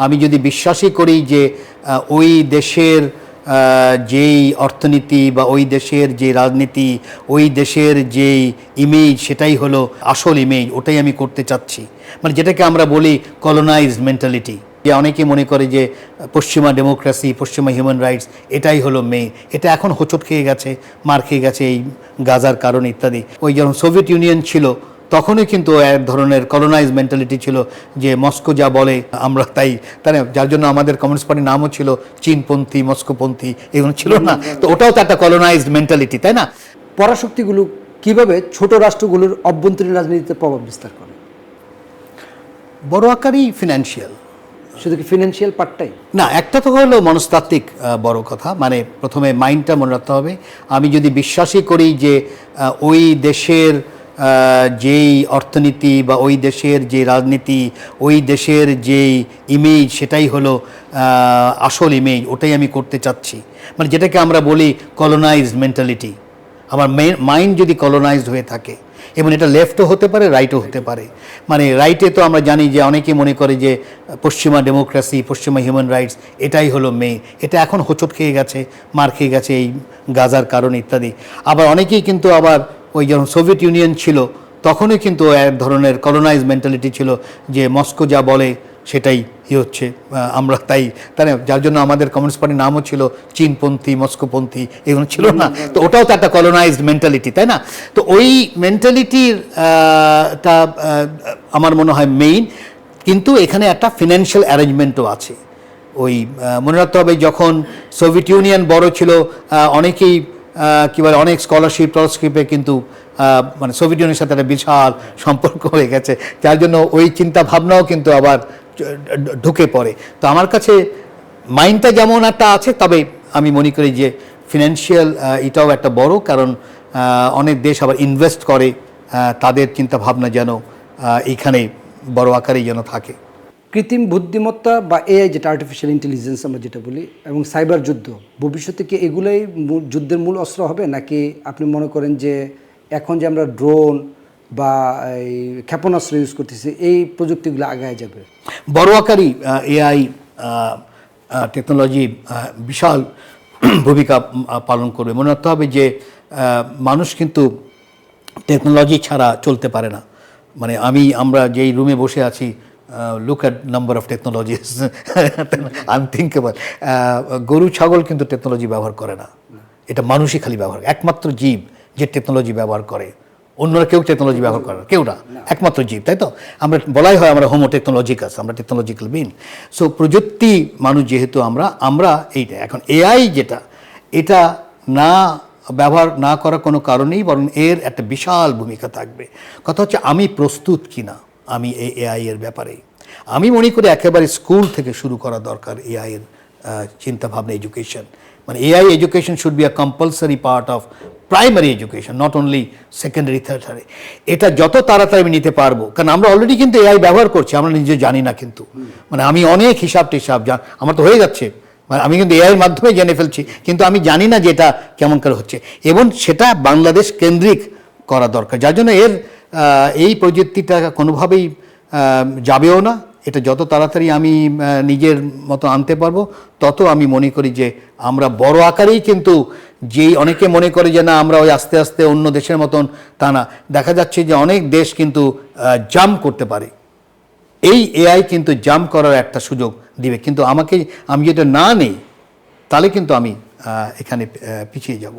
আমি যদি বিশ্বাসই করি যে ওই দেশের যেই অর্থনীতি বা ওই দেশের যে রাজনীতি, ওই দেশের যেই ইমেজ, সেটাই হলো আসল ইমেজ, ওটাই আমি করতে চাচ্ছি। মানে যেটাকে আমরা বলি কলোনাইজড মেন্টালিটি, যে অনেকে মনে করে যে পশ্চিমা ডেমোক্রেসি, পশ্চিমা হিউম্যান রাইটস এটাই হলো মেইন। এটা এখন হোঁচট খেয়ে গেছে, মার খেয়ে গেছে এই গাজার কারণে ইত্যাদি। ওই যখন সোভিয়েত ইউনিয়ন ছিল তখনই কিন্তু এক ধরনের কলোনাইজ মেন্টালিটি ছিল, যে মস্কো যা বলে আমরা তাই, তাই না? যার জন্য আমাদের কমিউনিস্ট পার্টির নামও ছিল চীনপন্থী, মস্কোপন্থী, এগুলো ছিল না? তো ওটাও তো একটা কলোনাইজড মেন্টালিটি, তাই না? পরাশক্তিগুলো কিভাবে ছোট রাষ্ট্রগুলোর অভ্যন্তরীণ রাজনীতিতে প্রভাব বিস্তার করে? বড় আকারই ফিনান্সিয়াল। শুধু কি ফিনান্সিয়াল পার্টটাই না, একটা তো হলো মনস্তাত্ত্বিক বড় কথা। মানে প্রথমে মাইন্ডটা মনে রাখতে হবে। আমি যদি বিশ্বাসই করি যে ওই দেশের যেই অর্থনীতি বা ওই দেশের যে রাজনীতি, ওই দেশের যেই ইমেজ, সেটাই হলো আসল ইমেজ, ওটাই আমি করতে চাচ্ছি। মানে যেটাকে আমরা বলি কলোনাইজড মেন্টালিটি। আমার মাইন্ড যদি কলোনাইজড হয়ে থাকে, এবং এটা লেফটও হতে পারে, রাইটও হতে পারে। মানে রাইটে তো আমরা জানি যে অনেকে মনে করে যে পশ্চিমা ডেমোক্রেসি, পশ্চিমা হিউম্যান রাইটস এটাই হলো মেইন। এটা এখন হোঁচট খেয়ে গেছে, মার খেয়ে গেছে এই গাজার কারণে ইত্যাদি। আবার অনেকেই কিন্তু আবার ওই যখন সোভিয়েত ইউনিয়ন ছিল তখনই কিন্তু এক ধরনের কলোনাইজ মেন্টালিটি ছিল, যে মস্কো যা বলে সেটাই হচ্ছে, আমরা তাই, তাই না? যার জন্য আমাদের কমিউনিস্ট পার্টির নামও ছিল চীনপন্থী, মস্কোপন্থী, এগুলো ছিল না? তো ওটাও তো একটা কলোনাইজড মেন্টালিটি, তাই না? তো ওই মেন্টালিটির টা আমার মনে হয় মেইন। কিন্তু এখানে একটা ফিনান্সিয়াল অ্যারেঞ্জমেন্টও আছে। ওই মনে রাখতে হবে, যখন সোভিয়েত ইউনিয়ন বড় ছিল, অনেকেই কী বলে, অনেক স্কলারশিপে কিন্তু মানে সোভিয়েত ইউনিয়নের সাথে একটা বিশাল সম্পর্ক হয়ে গেছে, যার জন্য ওই চিন্তা ভাবনাও কিন্তু আবার ঢুকে পড়ে। তো আমার কাছে মাইন্ডটা যেমন একটা আছে, তবে আমি মনে করি যে ফিনান্সিয়াল এটাও একটা বড় কারণ। অনেক দেশ আবার ইনভেস্ট করে, তাদের চিন্তা ভাবনা যেন এইখানে বড় আকারেই যেন থাকে। কৃত্রিম বুদ্ধিমত্তা বা এআই, যেটা আর্টিফিশিয়াল ইন্টেলিজেন্স আমরা যেটা বলি, এবং সাইবার যুদ্ধ, ভবিষ্যতে কি এগুলোই যুদ্ধের মূল অস্ত্র হবে, নাকি আপনি মনে করেন যে এখন যে আমরা ড্রোন বা এই ক্ষেপণাস্ত্র ইউজ করতেছি, এই প্রযুক্তিগুলো আগায় যাবে? বড় আকারই এআই টেকনোলজি বিশাল ভূমিকা পালন করবে। মনে রাখতে হবে যে মানুষ কিন্তু টেকনোলজি ছাড়া চলতে পারে না। মানে আমরা যেই রুমে বসে আছি, look at number of technologies, unthinkable. গরু ছাগল কিন্তু টেকনোলজি ব্যবহার করে না, এটা মানুষই খালি ব্যবহার করে। একমাত্র জীব যে টেকনোলজি ব্যবহার করে, অন্যরা কেউ টেকনোলজি ব্যবহার করে না, কেউ না, একমাত্র জীব, তাই তো? আমরা বলাই হয় আমরা হোমো টেকনোলজিকাস, আমরা টেকনোলজিক্যাল বিন। সো প্রযুক্তি মানুষ যেহেতু আমরা এইটা এখন এআই যেটা, এটা না ব্যবহার না করার কোনো কারণেই, বরং এর একটা বিশাল ভূমিকা থাকবে। কথা হচ্ছে আমি প্রস্তুত কিনা আমি এই এআই এর ব্যাপারে। আমি মনে করি একেবারে স্কুল থেকে শুরু করা দরকার এআই এর চিন্তাভাবনা, এডুকেশন। মানে AI education should be a compulsory part of primary education, not only secondary, tertiary. এটা যত তাড়াতাড়ি আমি নিতে পারবো, কারণ আমরা অলরেডি কিন্তু এআই ব্যবহার করছি, আমরা নিজে জানি না কিন্তু। মানে আমি অনেক হিসাব টিসাব আমার তো হয়ে যাচ্ছে, মানে আমি কিন্তু এআইয়ের মাধ্যমে জেনে ফেলছি, কিন্তু আমি জানি না যে এটা কেমন করে হচ্ছে, এবং সেটা বাংলাদেশ কেন্দ্রিক করা দরকার। যার জন্য এই প্রযুক্তিটা কোনোভাবেই যাবেও না। এটা যত তাড়াতাড়ি আমি নিজের মতো আনতে পারবো, তত আমি মনে করি যে আমরা বড় আকারেই কিন্তু, যেই অনেকে মনে করে যে না আমরা ওই আস্তে আস্তে অন্য দেশের মতন, তা না। দেখা যাচ্ছে যে অনেক দেশ কিন্তু জাম্প করতে পারে। এই এআই কিন্তু জাম্প করার একটা সুযোগ দিবে, কিন্তু আমি যদি না নেই, তাহলে কিন্তু আমি এখানে পিছিয়ে যাব।